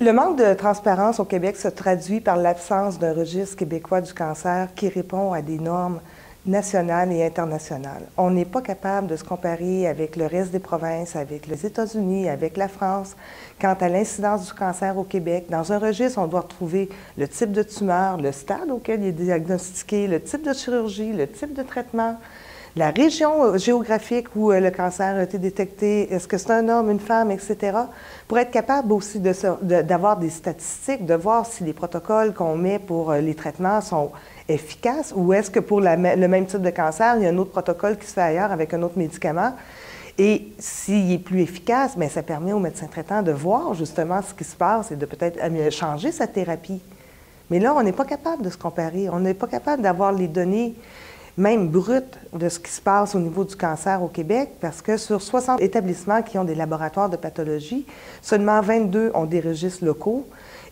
Le manque de transparence au Québec se traduit par l'absence d'un registre québécois du cancer qui répond à des normes nationales et internationales. On n'est pas capable de se comparer avec le reste des provinces, avec les États-Unis, avec la France. Quant à l'incidence du cancer au Québec, dans un registre, on doit retrouver le type de tumeur, le stade auquel il est diagnostiqué, le type de chirurgie, le type de traitement, la région géographique où le cancer a été détecté, est-ce que c'est un homme, une femme, etc., pour être capable aussi d'avoir des statistiques, de voir si les protocoles qu'on met pour les traitements sont efficaces ou est-ce que pour le même type de cancer, il y a un autre protocole qui se fait ailleurs avec un autre médicament. Et s'il est plus efficace, bien, ça permet au médecin traitant de voir justement ce qui se passe et de peut-être changer sa thérapie. Mais là, on n'est pas capable de se comparer. On n'est pas capable d'avoir les données même brutes de ce qui se passe au niveau du cancer au Québec, parce que sur 60 établissements qui ont des laboratoires de pathologie, seulement 22 ont des registres locaux.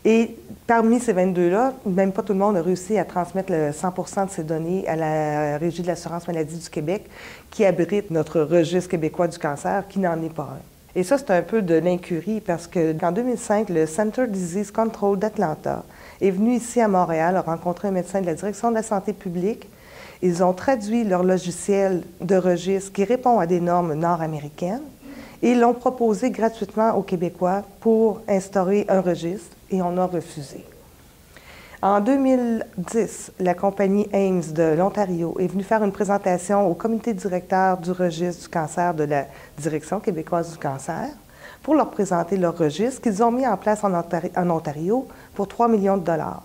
Et parmi ces 22-là, même pas tout le monde a réussi à transmettre le 100% de ces données à la Régie de l'assurance maladie du Québec, qui abrite notre registre québécois du cancer, qui n'en est pas un. Et ça, c'est un peu de l'incurie, parce qu'en 2005, le Center Disease Control d'Atlanta est venu ici à Montréal, a rencontré un médecin de la Direction de la santé publique. Ils ont traduit leur logiciel de registre qui répond à des normes nord-américaines et l'ont proposé gratuitement aux Québécois pour instaurer un registre et on a refusé. En 2010, la compagnie Ames de l'Ontario est venue faire une présentation au comité directeur du registre du cancer de la Direction québécoise du cancer pour leur présenter leur registre qu'ils ont mis en place en Ontario pour 3 millions de dollars.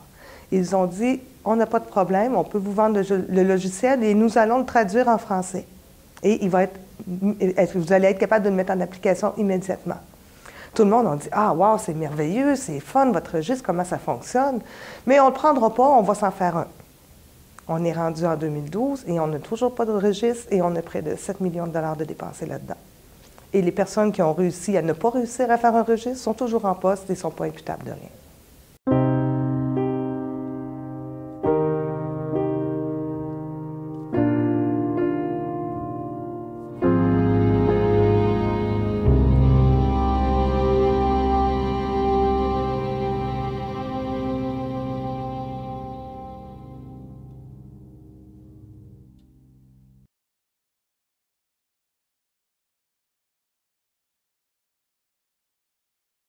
Ils ont dit, on n'a pas de problème, on peut vous vendre le logiciel et nous allons le traduire en français. Et vous allez être capable de le mettre en application immédiatement. Tout le monde a dit, ah, wow, c'est merveilleux, c'est fun, votre registre, comment ça fonctionne. Mais on ne le prendra pas, on va s'en faire un. On est rendu en 2012 et on n'a toujours pas de registre et on a près de 7 millions de dollars de dépensés là-dedans. Et les personnes qui ont réussi à ne pas réussir à faire un registre sont toujours en poste et ne sont pas imputables de rien.